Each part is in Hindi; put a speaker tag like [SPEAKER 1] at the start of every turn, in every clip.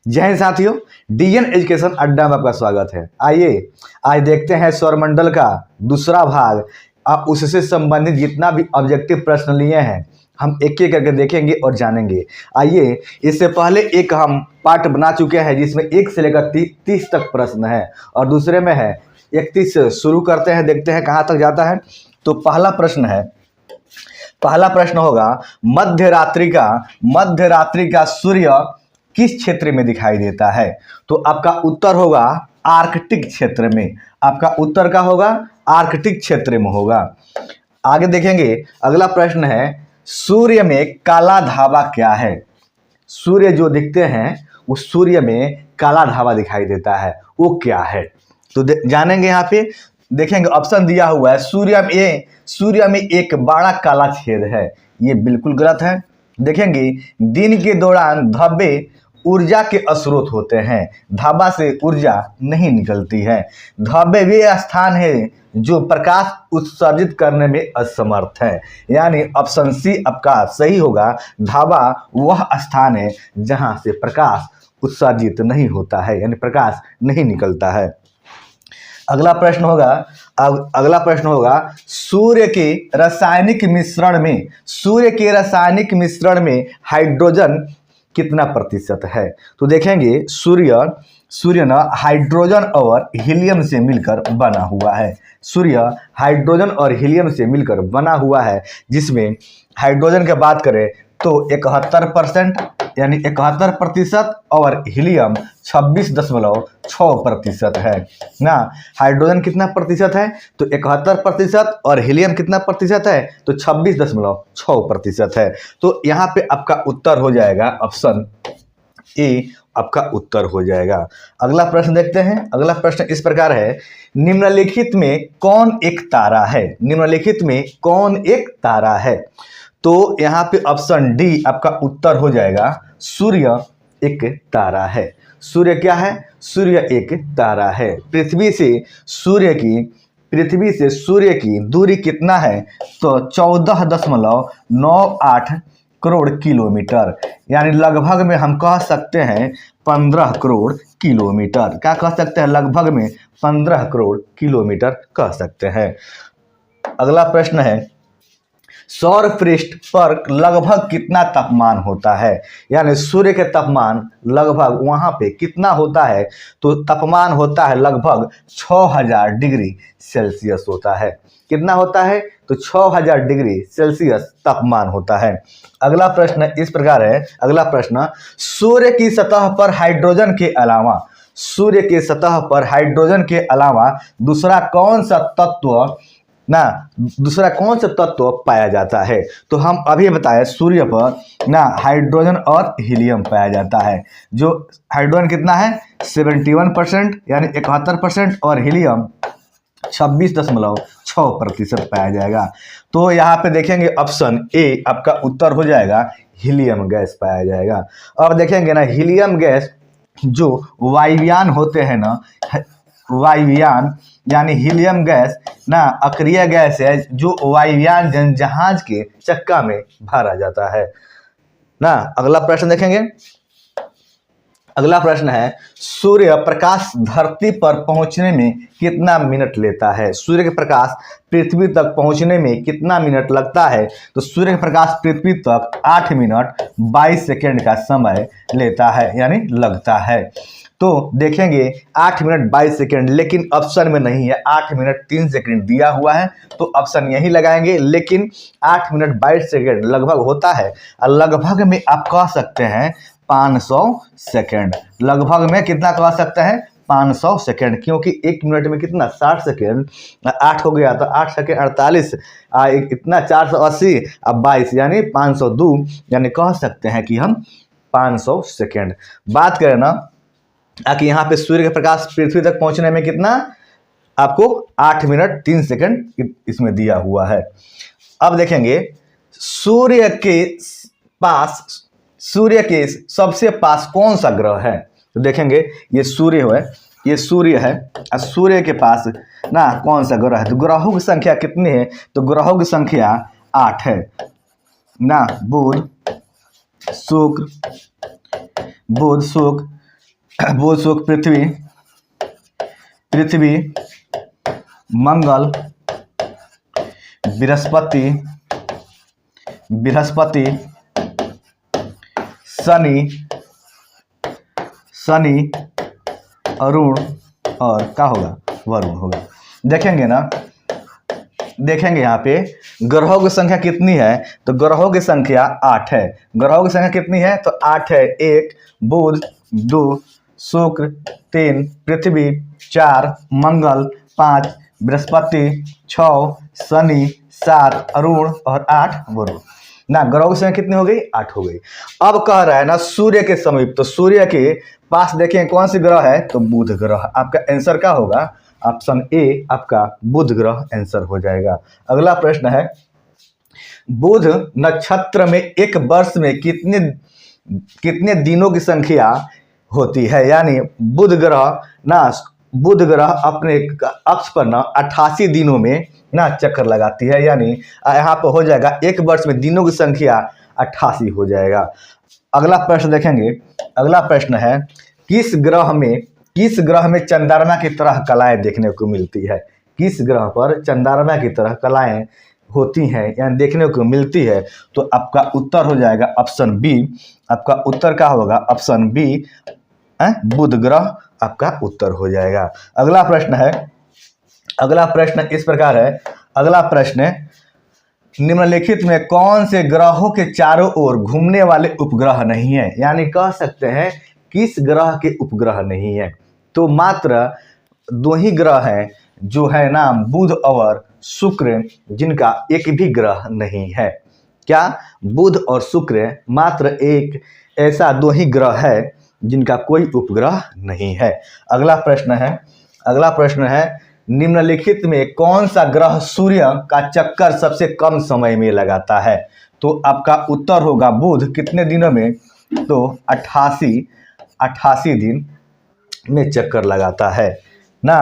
[SPEAKER 1] जय हिंद साथियों, डीएन एजुकेशन अड्डा में आपका स्वागत है। आइए आज देखते हैं सौरमंडल का दूसरा भाग। आप उससे संबंधित जितना भी ऑब्जेक्टिव प्रश्न लिए हैं हम एक एक करके देखेंगे और जानेंगे। आइए, इससे पहले एक हम पार्ट बना चुके हैं जिसमें 1 से लेकर 30 तक प्रश्न है और दूसरे में है 31 से। शुरू करते हैं, देखते हैं कहाँ तक जाता है। तो पहला प्रश्न होगा, मध्य रात्रि का सूर्य किस क्षेत्र में दिखाई देता है? तो आपका उत्तर होगा आर्कटिक क्षेत्र में। आपका उत्तर का होगा आर्कटिक क्षेत्र में होगा। आगे देखेंगे, अगला प्रश्न है, सूर्य में काला धाबा क्या है? सूर्य जो दिखते हैं उस सूर्य में काला धाबा दिखाई देता है, वो क्या है? तो जानेंगे। यहाँ पे देखेंगे ऑप्शन दिया हुआ है, सूर्य में एक बड़ा काला छेद है। ये बिल्कुल गलत है। देखेंगे, दिन के दौरान धब्बे ऊर्जा के स्रोत होते हैं, धाबा से ऊर्जा नहीं निकलती है। धब्बे वे स्थान है जो प्रकाश उत्सर्जित करने में असमर्थ है। यानी ऑप्शन सी आपका सही होगा। धाबा वह स्थान है जहां से प्रकाश उत्सर्जित नहीं होता है, यानी प्रकाश नहीं निकलता है। अगला प्रश्न होगा, सूर्य के रासायनिक मिश्रण में हाइड्रोजन कितना प्रतिशत है? तो देखेंगे, सूर्य ना हाइड्रोजन और हीलियम से मिलकर बना हुआ है। सूर्य हाइड्रोजन और हीलियम से मिलकर बना हुआ है, जिसमें हाइड्रोजन की बात करें तो 71%, यानी 71% और हीलियम 26.6% है ना। हाइड्रोजन कितना प्रतिशत है? तो 71% और हीलियम कितना प्रतिशत है? तो 26.6% है। तो यहाँ पे आपका उत्तर हो जाएगा ऑप्शन ए, आपका उत्तर हो जाएगा। अगला प्रश्न देखते हैं। अगला प्रश्न इस प्रकार है, निम्नलिखित में कौन एक तारा है? तो यहाँ पे ऑप्शन डी आपका उत्तर हो जाएगा, सूर्य एक तारा है। सूर्य क्या है? सूर्य एक तारा है। पृथ्वी से सूर्य की दूरी कितना है? तो 14.98 करोड़ किलोमीटर, यानी लगभग में हम कह सकते हैं 15 करोड़ किलोमीटर। क्या कह सकते हैं? लगभग में 15 करोड़ किलोमीटर कह सकते हैं। अगला प्रश्न है, सौर पृष्ठ पर लगभग कितना तापमान होता है? यानी सूर्य के तापमान लगभग वहां पे कितना होता है? तो तापमान होता है लगभग 6000 डिग्री सेल्सियस होता है। कितना होता है? तो 6000 डिग्री सेल्सियस तापमान होता है। अगला प्रश्न इस प्रकार है। अगला प्रश्न, सूर्य की सतह पर हाइड्रोजन के अलावा दूसरा कौन सा तत्व पाया जाता है? तो हम अभी बताए, सूर्य पर ना हाइड्रोजन और हीलियम पाया जाता है। जो हाइड्रोजन कितना है? 71%, यानी 71%, और हीलियम 26.6% पाया जाएगा। तो यहाँ पे देखेंगे ऑप्शन ए आपका उत्तर हो जाएगा, हीलियम गैस पाया जाएगा। अब देखेंगे ना, हीलियम गैस जो वायुयान होते हैं ना, वायुयान यानी हीलियम गैस ना अक्रिय गैस है जो वायुयान जहाज के चक्का में भरा जाता है ना। अगला प्रश्न देखेंगे। अगला प्रश्न है, सूर्य प्रकाश धरती पर पहुंचने में कितना मिनट लेता है? सूर्य के प्रकाश पृथ्वी तक पहुंचने में कितना मिनट लगता है? तो सूर्य का प्रकाश पृथ्वी तक 8 मिनट 22 सेकेंड का समय लेता है, यानी लगता है। तो देखेंगे 8 मिनट 22 सेकेंड, लेकिन ऑप्शन में नहीं है। 8 मिनट 3 सेकेंड दिया हुआ है, तो ऑप्शन यही लगाएंगे। लेकिन 8 मिनट 22 सेकेंड लगभग होता है, और लगभग में आप कह सकते हैं 500 सेकेंड। लगभग में कितना कह सकते हैं? 500 सेकेंड, क्योंकि 1 मिनट में कितना? 60 सेकेंड, 8 हो गया तो 8 सेकेंड 48, इतना 480, अब 22 यानी 502, यानी कह सकते हैं कि हम 500 सेकेंड। बात करें ना कि यहाँ पे सूर्य के प्रकाश पृथ्वी तक पहुंचने में कितना? आपको 8 मिनट 3 सेकेंड इसमें दिया हुआ है। अब देखेंगे, सूर्य के सबसे पास कौन सा ग्रह है? तो देखेंगे, ये सूर्य है और सूर्य के पास ना कौन सा ग्रह है? तो ग्रहों की संख्या कितनी है? तो ग्रहों की संख्या 8 है ना। बुध, शुक्र, बुध शुक्र पृथ्वी, पृथ्वी मंगल बृहस्पति, बृहस्पति शनि, शनि अरुण और क्या होगा, वरुण होगा। देखेंगे ना, देखेंगे यहाँ पे ग्रहों की संख्या कितनी है, तो ग्रहों की संख्या 8 है। ग्रहों की संख्या कितनी है, तो 8 है। 1 बुध, 2 शुक्र, 3 पृथ्वी, 4 मंगल, 5 बृहस्पति, 6 शनि, 7 अरुण और 8 वरुण। ना ग्रहों की संख्या कितनी हो गई, 8 हो गई। अब कह रहा है ना सूर्य के समीप, तो सूर्य के पास देखें कौन सी ग्रह है, तो बुध ग्रह। आपका आंसर क्या होगा, ऑप्शन ए आपका बुध ग्रह आंसर हो जाएगा। अगला प्रश्न है, बुध नक्षत्र में एक वर्ष में कितने दिनों की संख्या होती है। यानी बुध ग्रह ना, बुध ग्रह अपने अक्ष पर ना 88 दिनों में ना चक्कर लगाती है। यानी यहाँ पर हो जाएगा एक वर्ष में दिनों की संख्या 88 हो जाएगा। अगला प्रश्न देखेंगे। अगला प्रश्न है, किस ग्रह में चंद्रमा की तरह कलाएं देखने को मिलती है। किस ग्रह पर चंद्रमा की तरह कलाएं होती हैं या देखने को मिलती है, तो आपका उत्तर हो जाएगा ऑप्शन बी। आपका उत्तर क्या होगा, ऑप्शन बी बुध ग्रह आपका उत्तर हो जाएगा। अगला प्रश्न है, अगला प्रश्न इस प्रकार है। अगला प्रश्न, निम्नलिखित में कौन से ग्रहों के चारों ओर घूमने वाले उपग्रह नहीं है। यानी कह सकते हैं किस ग्रह के उपग्रह नहीं है, तो मात्र 2 ही ग्रह हैं जो है ना, बुध और शुक्र, जिनका एक भी ग्रह नहीं है। क्या, बुध और शुक्र मात्र एक ऐसा 2 ही ग्रह है जिनका कोई उपग्रह नहीं है। अगला प्रश्न है, अगला प्रश्न है, निम्नलिखित में कौन सा ग्रह सूर्य का चक्कर सबसे कम समय में लगाता है। तो आपका उत्तर होगा बुध। कितने दिनों में, तो 88 दिन में चक्कर लगाता है ना।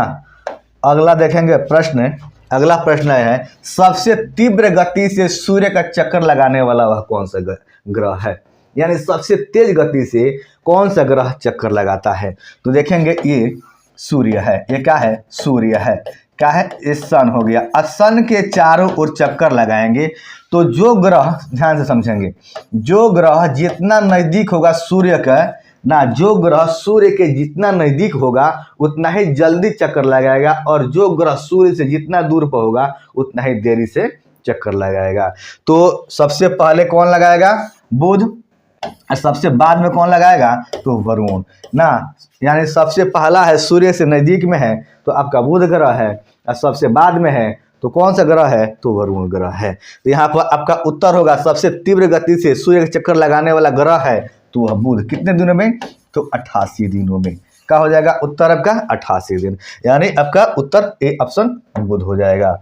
[SPEAKER 1] अगला देखेंगे प्रश्न। अगला प्रश्न है, सबसे तीव्र गति से सूर्य का चक्कर लगाने वाला वह कौन सा ग्रह है। यानी सबसे तेज गति से कौन सा ग्रह चक्कर लगाता है, तो देखेंगे ये सूर्य है। ये क्या है, सूर्य है। क्या है, ये सन हो गया। और सन के चारों ओर चक्कर लगाएंगे तो जो ग्रह, ध्यान से समझेंगे, जो ग्रह जितना नज़दीक होगा सूर्य का ना, जो ग्रह सूर्य के जितना नज़दीक होगा उतना ही जल्दी चक्कर लगाएगा, और जो ग्रह सूर्य से जितना दूर पर होगा उतना ही देरी से चक्कर लगाएगा। तो सबसे पहले कौन लगाएगा, बुध, सबसे बाद में कौन लगाएगा, तो वरुण ना। यानी सबसे पहला है सूर्य से नज़दीक में है तो आपका बुध ग्रह है, और सबसे बाद में है तो कौन सा ग्रह है, तो वरुण ग्रह है। तो यहाँ पर आपका उत्तर होगा सबसे तीव्र गति से सूर्य का चक्कर लगाने वाला ग्रह है तो वह बुध। कितने दिनों में, तो 88 दिनों में। क्या हो जाएगा उत्तर आपका, 88 दिन। यानी आपका उत्तर ए ऑप्शन बुध हो जाएगा।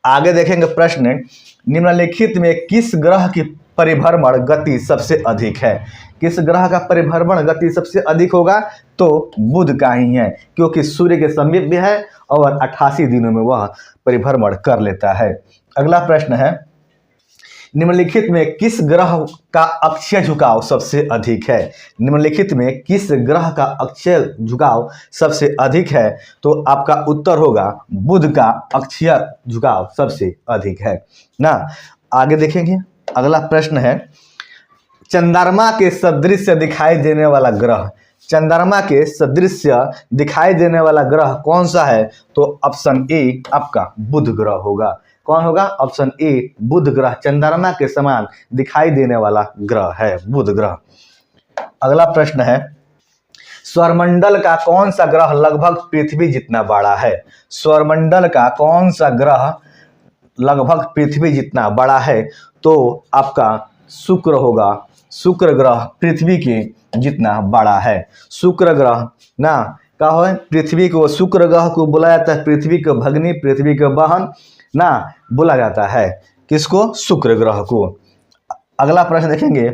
[SPEAKER 1] आगे देखेंगे प्रश्न, निम्नलिखित में किस ग्रह की परिभ्रमण गति सबसे अधिक है। किस ग्रह का परिभ्रमण गति सबसे अधिक होगा, तो बुध का ही है, क्योंकि सूर्य के समीप भी है और 88 दिनों में वह परिभ्रमण कर लेता है। अगला प्रश्न है, निम्नलिखित में किस ग्रह का अक्षीय झुकाव सबसे अधिक है। निम्नलिखित में किस ग्रह का अक्षीय झुकाव सबसे अधिक है, तो आपका उत्तर होगा बुध का अक्षीय झुकाव सबसे अधिक है ना। आगे देखेंगे। अगला प्रश्न है, चंद्रमा के सदृश दिखाई देने वाला ग्रह, चंद्रमा के सदृश दिखाई देने वाला ग्रह कौन सा है, तो ऑप्शन ए आपका बुध ग्रह होगा। कौन होगा, ऑप्शन ए बुध ग्रह चंद्रमा के समान दिखाई देने वाला ग्रह है, बुध ग्रह। अगला प्रश्न है, सौरमंडल का कौन सा ग्रह लगभग पृथ्वी जितना बड़ा है। सौरमंडल का कौन सा ग्रह लगभग पृथ्वी जितना बड़ा है, तो आपका शुक्र होगा। शुक्र ग्रह पृथ्वी के जितना बड़ा है। शुक्र ग्रह ना क्या है, पृथ्वी को, शुक्र ग्रह को बोला जाता है पृथ्वी को भगनी, पृथ्वी को बहन ना बोला जाता है। किसको, शुक्र ग्रह को। अगला प्रश्न देखेंगे।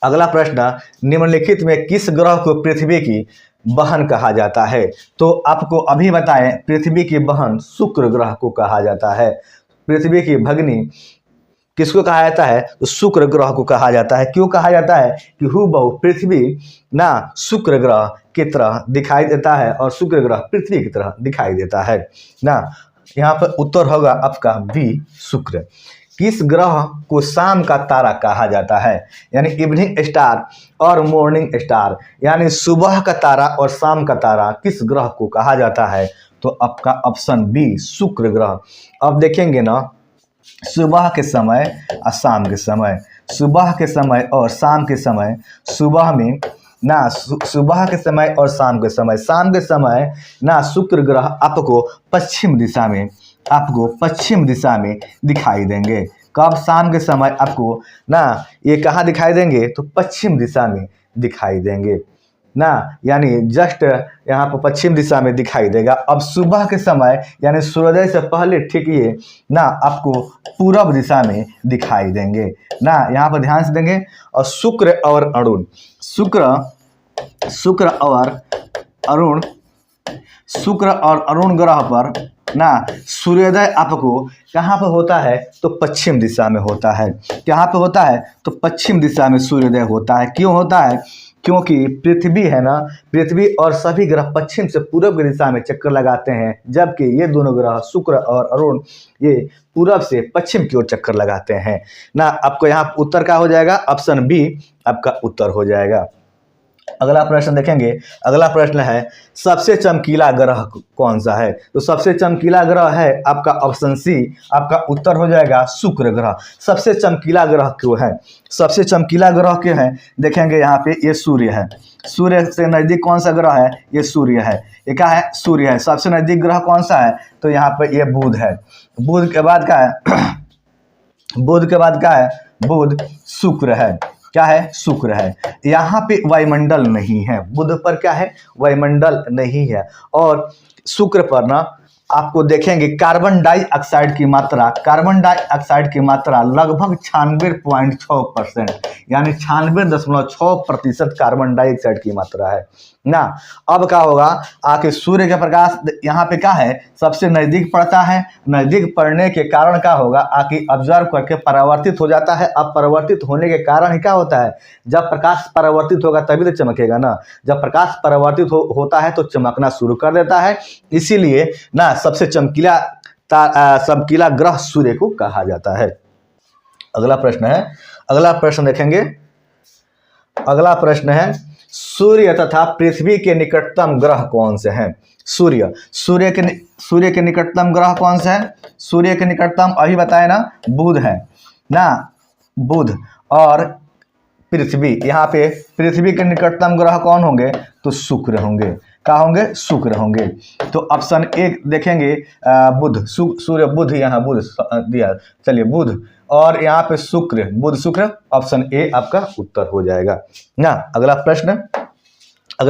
[SPEAKER 1] अगला प्रश्न, निम्नलिखित में किस ग्रह को पृथ्वी की बहन कहा जाता है, तो आपको अभी बताएं पृथ्वी की बहन शुक्र ग्रह को कहा जाता है। पृथ्वी की भगनी किसको कहा जाता है? तो शुक्र ग्रह को कहा जाता है। क्यों कहा जाता है? कि हूबहू पृथ्वी ना शुक्र ग्रह की तरह दिखाई देता है और शुक्र ग्रह पृथ्वी की तरह दिखाई देता है ना। यहाँ पर उत्तर होगा आपका बी शुक्र। किस ग्रह को शाम का तारा कहा जाता है? यानी इवनिंग स्टार और मॉर्निंग स्टार, यानी सुबह का तारा और शाम का तारा किस ग्रह को कहा जाता है? तो आपका ऑप्शन बी शुक्र ग्रह। अब देखेंगे ना, सुबह के समय और शाम के समय, सुबह के समय और शाम के समय, सुबह में ना सुबह के समय और शाम के समय, शाम के समय ना शुक्र ग्रह आपको पश्चिम दिशा में दिखाई देंगे। कब? शाम के समय आपको ना ये कहाँ दिखाई देंगे? तो पश्चिम दिशा में दिखाई देंगे ना, यानी जस्ट यहाँ पर पश्चिम दिशा में दिखाई देगा। अब सुबह के समय यानी सूर्योदय से पहले ठीक ये ना आपको पूरब दिशा में दिखाई देंगे ना, यहाँ पर ध्यान से देंगे। और शुक्र और अरुण ग्रह पर ना सूर्योदय आपको कहाँ पर होता है? तो पश्चिम दिशा में होता है। कहाँ पे होता है? तो पश्चिम दिशा में सूर्योदय होता है। क्यों होता है? क्योंकि पृथ्वी है ना, पृथ्वी और सभी ग्रह पश्चिम से पूर्व की दिशा में चक्कर लगाते हैं, जबकि ये दोनों ग्रह शुक्र और अरुण ये पूरब से पश्चिम की ओर चक्कर लगाते हैं ना। आपको यहाँ उत्तर क्या हो जाएगा? ऑप्शन बी आपका उत्तर हो जाएगा। अगला प्रश्न देखेंगे। अगला प्रश्न है सबसे चमकीला ग्रह कौन सा है? तो सबसे चमकीला ग्रह है आपका ऑप्शन सी, आपका उत्तर हो जाएगा शुक्र ग्रह। सबसे चमकीला ग्रह क्यों है? सबसे चमकीला ग्रह क्यों है? देखेंगे यहाँ पे ये सूर्य है। सूर्य से नजदीक कौन सा ग्रह है? ये सूर्य है। ये क्या है? सूर्य है। सबसे नजदीक ग्रह कौन सा है? तो यहाँ पे ये बुध है। बुध के बाद क्या है? बुध के बाद क्या है? बुध शुक्र है। क्या है? शुक्र है। यहाँ पे वायुमंडल नहीं है। बुध पर क्या है? वायुमंडल नहीं है। और शुक्र पर ना आपको देखेंगे कार्बन डाइऑक्साइड की मात्रा लगभग 96.6%, यानी 96.6% कार्बन डाइऑक्साइड की मात्रा है ना। अब क्या होगा? आके सूर्य का प्रकाश यहाँ पे क्या है? सबसे नजदीक पड़ता है। नजदीक पड़ने के कारण क्या होगा? आके ऑब्जर्व करके परावर्तित हो जाता है। अब परावर्तित होने के कारण क्या होता है? जब प्रकाश परावर्तित होगा तभी तो चमकेगा ना। जब प्रकाश परावर्तित होता है तो चमकना शुरू कर देता है। इसीलिए ना सबसे चमकीला ग्रह सूर्य को कहा जाता है। अगला प्रश्न है। अगला प्रश्न देखेंगे। अगला प्रश्न है सूर्य तथा पृथ्वी के निकटतम ग्रह कौन से हैं? सूर्य के निकटतम ग्रह कौन से हैं? सूर्य के निकटतम अभी बताए ना, बुध है ना। बुध और पृथ्वी, यहाँ पे पृथ्वी के निकटतम ग्रह कौन होंगे? तो शुक्र होंगे। क्या होंगे? शुक्र होंगे। तो ऑप्शन एक देखेंगे बुध, सूर्य बुध, यहाँ बुध दिया, चलिए बुध और यहाँ पे शुक्र, बुध शुक्र, ऑप्शन ए आपका उत्तर हो जाएगा ना। अगला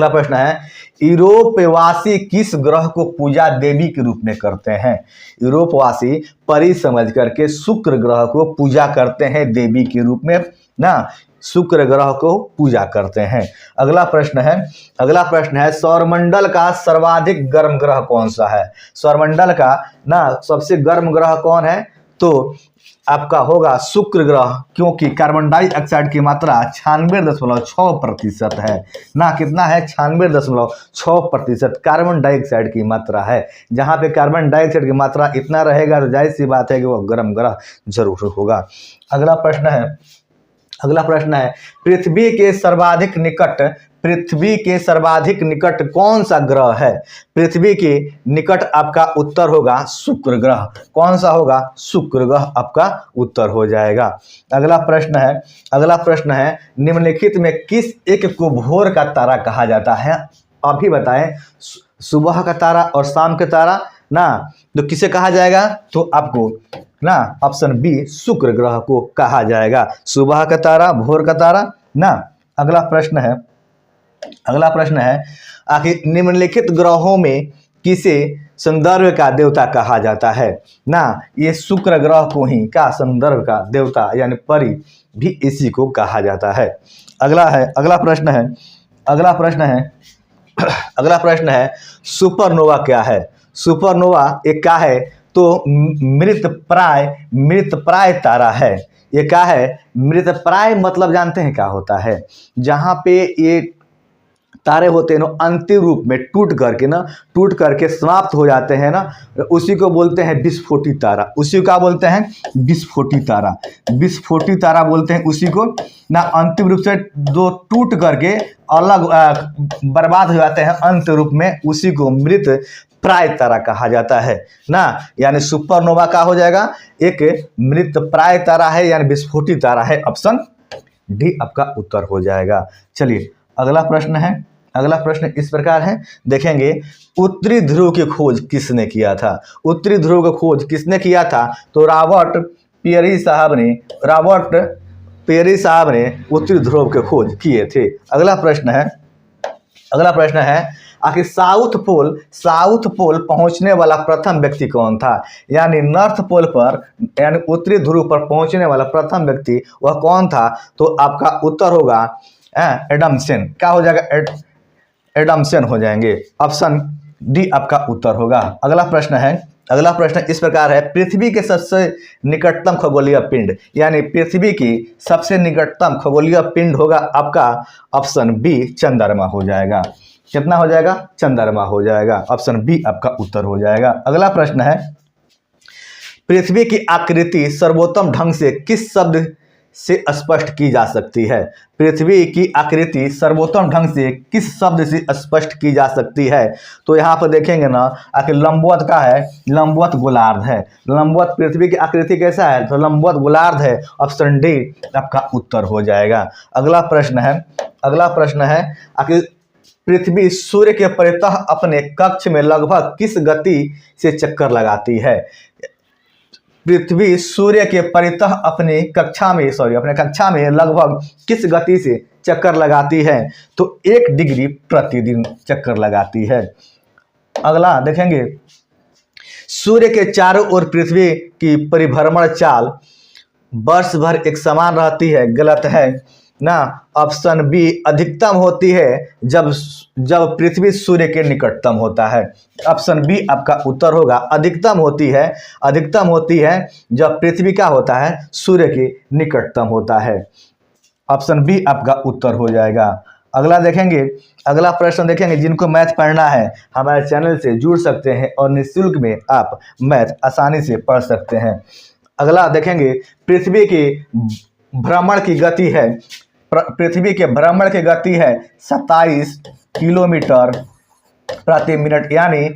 [SPEAKER 1] प्रश्न है यूरोपवासी किस ग्रह को पूजा देवी के रूप में करते हैं? यूरोपवासी परी समझ करके शुक्र ग्रह को पूजा करते हैं देवी के रूप में ना, शुक्र ग्रह को पूजा करते हैं। अगला प्रश्न है सौरमंडल का सर्वाधिक गर्म ग्रह कौन सा है? सौरमंडल का ना सबसे गर्म ग्रह कौन है? तो आपका होगा शुक्र ग्रह, क्योंकि कार्बन डाइऑक्साइड की मात्रा 96.6% है ना। कितना है? 96.6% कार्बन डाइऑक्साइड की मात्रा है। जहाँ पे कार्बन डाइऑक्साइड की मात्रा इतना रहेगा तो जाहिर सी बात है कि वो गर्म ग्रह जरूर होगा। अगला प्रश्न है पृथ्वी के सर्वाधिक निकट कौन सा ग्रह है? पृथ्वी के निकट आपका उत्तर होगा शुक्र ग्रह। कौन सा होगा? शुक्र ग्रह आपका उत्तर हो जाएगा। अगला प्रश्न है निम्नलिखित में किस एक को भोर का तारा कहा जाता है? अभी बताएं। सुबह का तारा और शाम का तारा ना, तो किसे कहा जाएगा? तो आपको ना ऑप्शन बी शुक्र ग्रह को कहा जाएगा। सुबह का तारा, भोर का तारा ना। अगला प्रश्न है आखिर निम्नलिखित ग्रहों में किसे संदर्भ का देवता कहा जाता है ना? ये शुक्र ग्रह को ही का संदर्भ का देवता यानी परी भी इसी को कहा जाता है। अगला प्रश्न है सुपरनोवा क्या है? सुपरनोवा एक क्या है? तो मृत प्राय तारा है। ये क्या है? मृत प्राय मतलब जानते हैं क्या होता है? जहाँ पे ये तारे होते हैं ना अंतिम रूप में टूट करके समाप्त हो जाते हैं ना, उसी को बोलते हैं विस्फोटित तारा। उसी को क्या बोलते हैं? विस्फोटित तारा। विस्फोटित तारा बोलते हैं उसी को ना, अंतिम रूप से जो टूट करके अलग बर्बाद हो जाते हैं अंत रूप में, उसी को मृत प्राय तारा कहा जाता है ना। यानी सुपरनोवा का हो जाएगा, एक मृत प्राय तारा है यानी विस्फोटित तारा है। ऑप्शन डी आपका उत्तर हो जाएगा। चलिए अगला प्रश्न है। अगला प्रश्न इस प्रकार है, देखेंगे उत्तरी ध्रुव की खोज किसने किया था? उत्तरी ध्रुव की खोज किसने किया था? तो रॉबर्ट पेरी साहब ने उत्तरी ध्रुव की खोज किए थे। अगला प्रश्न है आखिर साउथ पोल पहुंचने वाला प्रथम व्यक्ति कौन था? यानी नॉर्थ पोल पर यानी उत्तरी ध्रुव पर पहुंचने वाला प्रथम व्यक्ति वह कौन था? तो आपका उत्तर होगा एडमसन। क्या हो जाएगा? एडमसन हो जाएंगे। ऑप्शन डी आपका उत्तर होगा। अगला प्रश्न इस प्रकार है, पृथ्वी के सबसे निकटतम खगोलीय पिंड, यानी पृथ्वी की सबसे निकटतम खगोलीय पिंड होगा आपका ऑप्शन बी चंद्रमा हो जाएगा। कितना हो जाएगा? चंद्रमा हो जाएगा। ऑप्शन बी आपका उत्तर हो जाएगा। अगला प्रश्न है, पृथ्वी की आकृति सर्वोत्तम ढंग से किस शब्द से स्पष्ट की जा सकती है? पृथ्वी की आकृति सर्वोत्तम ढंग से किस शब्द से स्पष्ट की जा सकती है? तो यहाँ पर देखेंगे ना, आखिर लंबवत का है, लंबवत गोलार्ध है। लंबवत पृथ्वी की आकृति कैसा है? तो लंबवत गोलार्ध है। ऑप्शन डी आपका उत्तर हो जाएगा। अगला प्रश्न है आखिर पृथ्वी सूर्य के परितः अपने कक्ष में लगभग किस गति से चक्कर लगाती है? पृथ्वी सूर्य के परितः अपने कक्षा में लगभग किस गति से चक्कर लगाती है? तो 1 डिग्री प्रतिदिन चक्कर लगाती है। अगला देखेंगे, सूर्य के चारों ओर पृथ्वी की परिभ्रमण चाल वर्ष भर एक समान रहती है। गलत है ना। ऑप्शन बी अधिकतम होती है जब पृथ्वी सूर्य के निकटतम होता है। ऑप्शन बी आपका उत्तर होगा। अधिकतम होती है जब पृथ्वी का होता है? सूर्य के निकटतम होता है। ऑप्शन बी आपका उत्तर हो जाएगा। अगला प्रश्न देखेंगे। जिनको मैथ पढ़ना है हमारे चैनल से जुड़ सकते हैं और निःशुल्क में आप मैथ आसानी से पढ़ सकते हैं। अगला देखेंगे, पृथ्वी के भ्रमण की गति है 27 किलोमीटर प्रति मिनट, यानी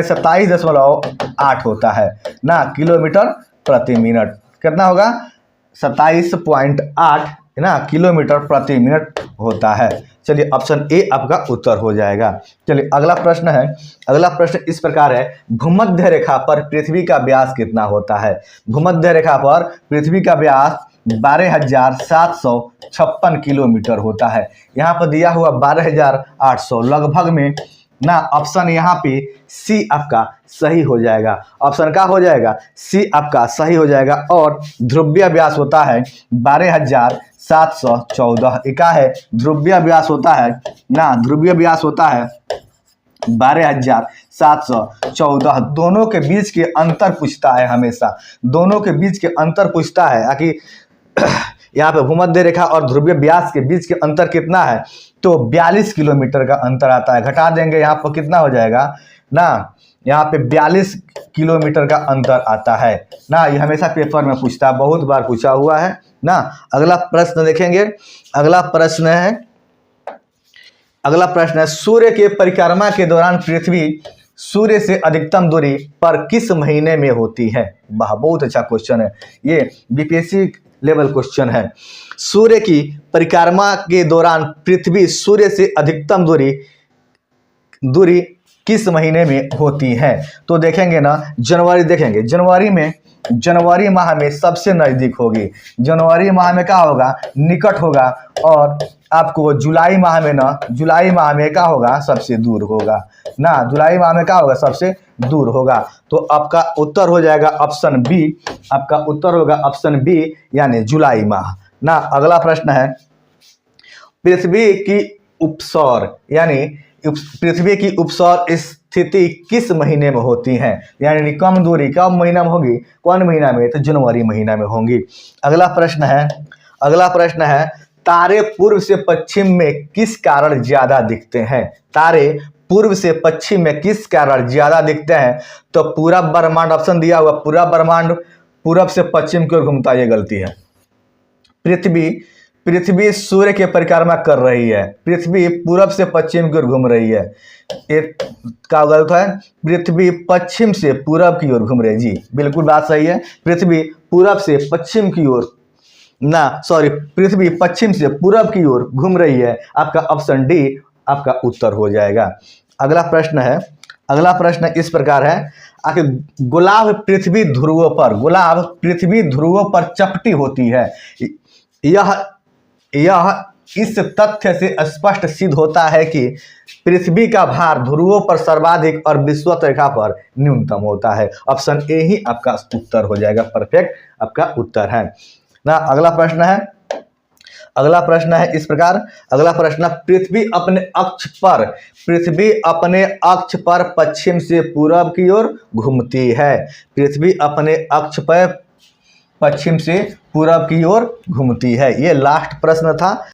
[SPEAKER 1] 27.8 होता है ना, किलोमीटर प्रति मिनट। कितना होगा? 27.8 ना किलोमीटर प्रति मिनट होता है। चलिए ऑप्शन ए आपका उत्तर हो जाएगा। चलिए अगला प्रश्न इस प्रकार है, भूमध्य रेखा पर पृथ्वी का व्यास कितना होता है? भूमध्य रेखा पर पृथ्वी का व्यास 12,756 किलोमीटर होता है। यहाँ पर दिया हुआ 12,800 लगभग में ना। ऑप्शन यहाँ पे सी आपका सही हो जाएगा। ऑप्शन का हो जाएगा? सी आपका सही हो जाएगा। और ध्रुवीय व्यास होता है 12,714। क्या है? ध्रुवीय व्यास होता है ना, ध्रुवीय व्यास होता है 12,714। दोनों के बीच के अंतर पूछता है हमेशा, दोनों के बीच के अंतर पूछता है। आखिर यहाँ पे भूमध्य रेखा और ध्रुवीय व्यास के बीच के अंतर कितना है? तो 42 किलोमीटर का अंतर आता है। घटा देंगे यहाँ पर कितना हो जाएगा ना, यहाँ पे 42 किलोमीटर का अंतर आता है ना। ये हमेशा पेपर में पूछता है, बहुत बार पूछा हुआ है ना। अगला प्रश्न देखेंगे। अगला प्रश्न है, सूर्य के परिक्रमा के दौरान पृथ्वी सूर्य से अधिकतम दूरी पर किस महीने में होती है? वाह, बहुत अच्छा क्वेश्चन है ये, बीपीएससी लेवल क्वेश्चन है। सूर्य की परिक्रमा के दौरान पृथ्वी सूर्य से अधिकतम दूरी किस महीने में होती है? तो देखेंगे ना, जनवरी देखेंगे। जनवरी माह में सबसे नजदीक होगी। जनवरी माह में क्या होगा? निकट होगा। और आपको जुलाई माह में क्या होगा? सबसे दूर होगा ना। जुलाई माह में क्या होगा? सबसे दूर होगा। तो आपका उत्तर हो जाएगा ऑप्शन बी। आपका उत्तर होगा ऑप्शन बी यानी जुलाई माह ना। अगला प्रश्न है, पृथ्वी की उपसौर यानी पृथ्वी की उपसौर स्थिति किस महीने में होती है? यानी कम दूरी कब महीना में होगी? कौन महीना में? तो जनवरी महीना में होंगी। अगला प्रश्न है तारे पूर्व से पश्चिम में किस कारण ज्यादा दिखते हैं? तारे पूर्व से पश्चिम में किस कारण ज्यादा दिखते हैं? तो पूरा ब्रह्मांड, ऑप्शन दिया हुआ, पूरा ब्रह्मांड पूरब से पश्चिम की ओर घूमता है, ये गलती है। पृथ्वी सूर्य की परिक्रमा कर रही है, पृथ्वी पूरब से पश्चिम की ओर घूम रही है, एक का गलत है। पृथ्वी पश्चिम से पूरब की ओर घूम रही है, जी बिल्कुल बात सही है। पृथ्वी पूरब से पश्चिम की ओर पृथ्वी पश्चिम से पूरब की ओर घूम रही है। आपका ऑप्शन डी आपका उत्तर हो जाएगा। अगला प्रश्न इस प्रकार है, आखिर गुलाब पृथ्वी ध्रुवों पर चपटी होती है। यह इस तथ्य से स्पष्ट सिद्ध होता है कि पृथ्वी का भार ध्रुवों पर सर्वाधिक और विषुवत रेखा पर न्यूनतम होता है। ऑप्शन ए ही आपका उत्तर हो जाएगा, परफेक्ट आपका उत्तर है ना। अगला प्रश्न है इस प्रकार। अगला प्रश्न, पृथ्वी अपने अक्ष पर पश्चिम से पूरब की ओर घूमती है। पृथ्वी अपने अक्ष पर पश्चिम से पूरब की ओर घूमती है। ये लास्ट प्रश्न था।